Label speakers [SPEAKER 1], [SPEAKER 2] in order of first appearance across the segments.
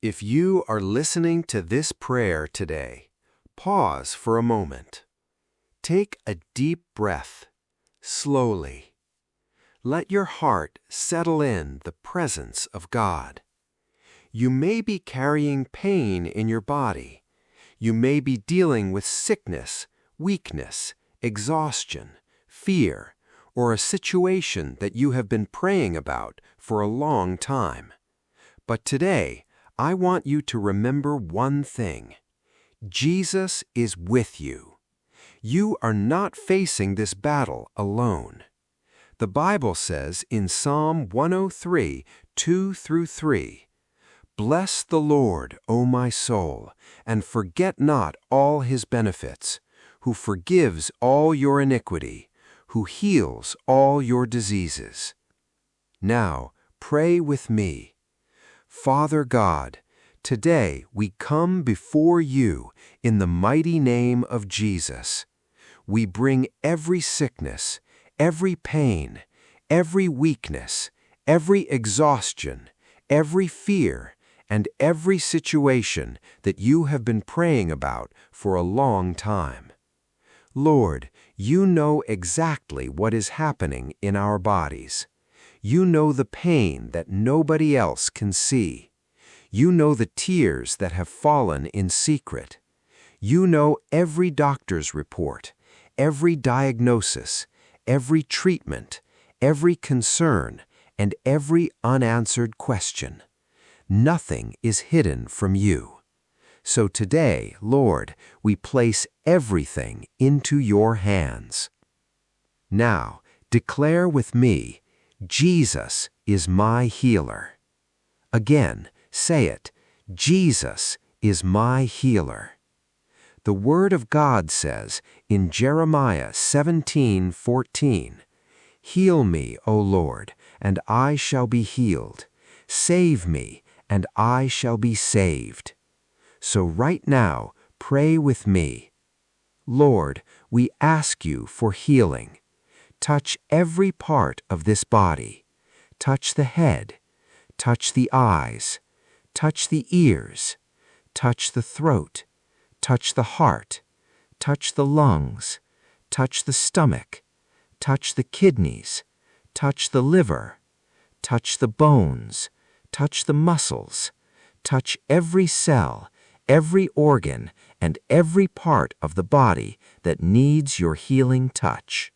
[SPEAKER 1] If you are listening to this prayer today, pause for a moment. Take a deep breath, slowly. Let your heart settle in the presence of God. You may be carrying pain in your body. You may be dealing with sickness, weakness, exhaustion, fear, or a situation that you have been praying about for a long time. But today, I want you to remember one thing. Jesus is with you. You are not facing this battle alone. The Bible says in Psalm 103, 2-3, "Bless the Lord, O my soul, and forget not all his benefits, who forgives all your iniquity, who heals all your diseases." Now, pray with me. Father God, today we come before you in the mighty name of Jesus. We bring every sickness, every pain, every weakness, every exhaustion, every fear, and every situation that you have been praying about for a long time. Lord, you know exactly what is happening in our bodies. You know the pain that nobody else can see. You know the tears that have fallen in secret. You know every doctor's report, every diagnosis, every treatment, every concern, and every unanswered question. Nothing is hidden from you. So today, Lord, we place everything into your hands. Now, declare with me, Jesus is my healer. Again, say it, Jesus is my healer. The Word of God says in Jeremiah 17:14, "Heal me, O Lord, and I shall be healed. Save me, and I shall be saved." So right now, pray with me. Lord, we ask you for healing. Touch every part of this body. Touch the head. Touch the eyes. Touch the ears. Touch the throat. Touch the heart. Touch the lungs. Touch the stomach. Touch the kidneys. Touch the liver. Touch the bones. Touch the muscles. Touch every cell, every organ, and every part of the body that needs your healing touch.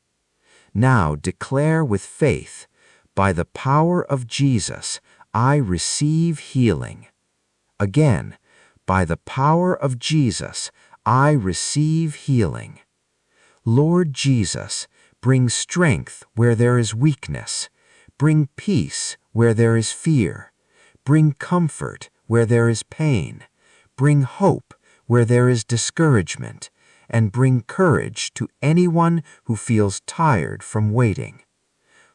[SPEAKER 1] Now declare with faith, by the power of Jesus, I receive healing. Again, by the power of Jesus, I receive healing. Lord Jesus, bring strength where there is weakness. Bring peace where there is fear. Bring comfort where there is pain. Bring hope where there is discouragement. And bring courage to anyone who feels tired from waiting.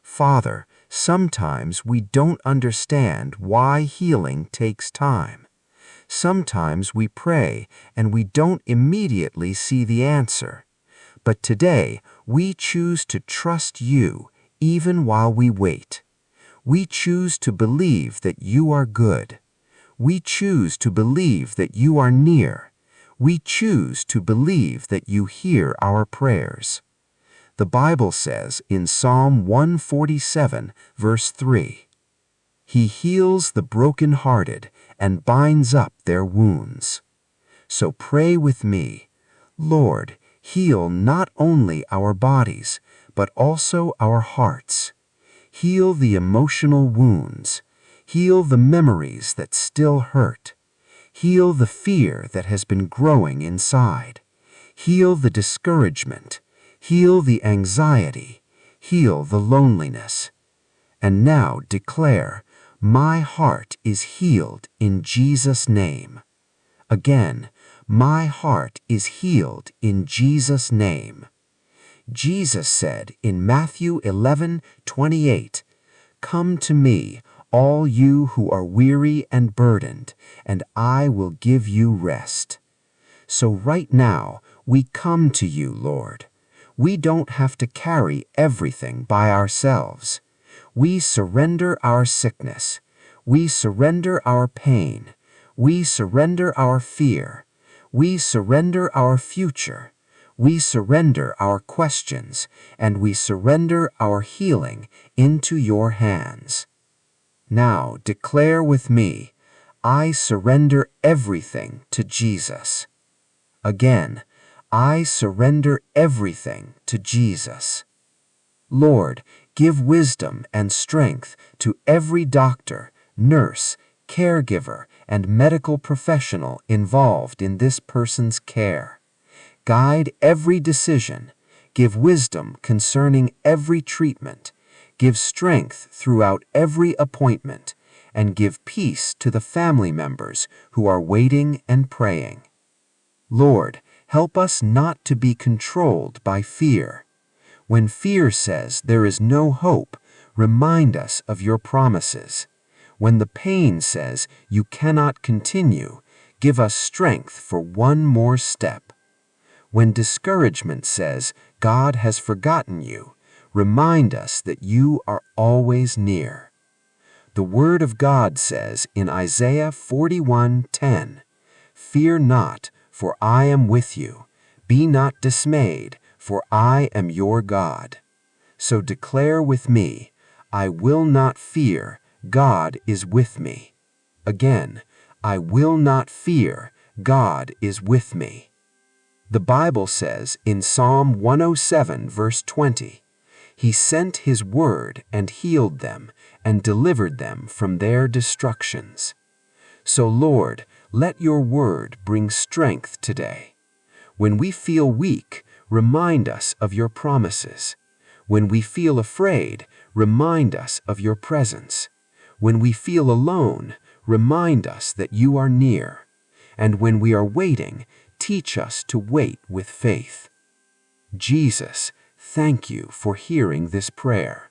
[SPEAKER 1] Father, sometimes we don't understand why healing takes time. Sometimes we pray and we don't immediately see the answer. But today, we choose to trust you even while we wait. We choose to believe that you are good. We choose to believe that you are near. We choose to believe that you hear our prayers. The Bible says in Psalm 147, verse 3, "He heals the brokenhearted and binds up their wounds." So pray with me, Lord, heal not only our bodies, but also our hearts. Heal the emotional wounds. Heal the memories that still hurt. Heal the fear that has been growing inside. Heal the discouragement. Heal the anxiety. Heal the loneliness. And now declare, my heart is healed in Jesus' name. Again, my heart is healed in Jesus' name. Jesus said in Matthew 11:28, "Come to me, all you who are weary and burdened, and I will give you rest." So right now, we come to you, Lord. We don't have to carry everything by ourselves. We surrender our sickness. We surrender our pain. We surrender our fear. We surrender our future. We surrender our questions, and we surrender our healing into your hands. Now declare with me, I surrender everything to Jesus. Again, I surrender everything to Jesus. Lord, give wisdom and strength to every doctor, nurse, caregiver, and medical professional involved in this person's care. Guide every decision. Give wisdom concerning every treatment. Give strength throughout every appointment, and give peace to the family members who are waiting and praying. Lord, help us not to be controlled by fear. When fear says there is no hope, remind us of your promises. When the pain says you cannot continue, give us strength for one more step. When discouragement says God has forgotten you, remind us that you are always near. The Word of God says in Isaiah 41:10, Fear not, for I am with you. Be not dismayed, for I am your God. So declare with me, I will not fear, God is with me. Again, I will not fear, God is with me. The Bible says in Psalm 107, verse 20, He sent His word and healed them and delivered them from their destructions. So, Lord, let your word bring strength today. When we feel weak, remind us of your promises. When we feel afraid, remind us of your presence. When we feel alone, remind us that you are near. And when we are waiting, teach us to wait with faith. Jesus, thank you for hearing this prayer.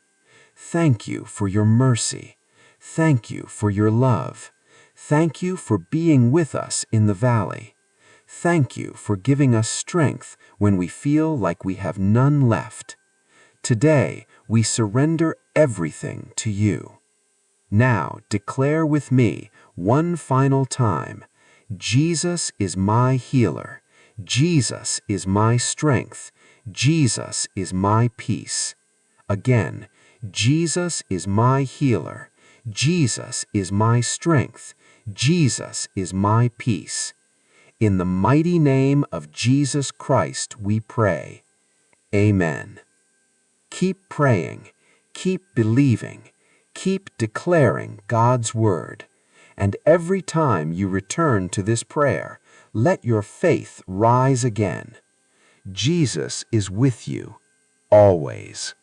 [SPEAKER 1] Thank you for your mercy. Thank you for your love. Thank you for being with us in the valley. Thank you for giving us strength when we feel like we have none left. Today, we surrender everything to you. Now, declare with me one final time, Jesus is my healer. Jesus is my strength. Jesus is my peace. Again, Jesus is my healer. Jesus is my strength. Jesus is my peace. In the mighty name of Jesus Christ we pray. Amen. Keep praying, keep believing, keep declaring God's word. And every time you return to this prayer, let your faith rise again. Jesus is with you, always.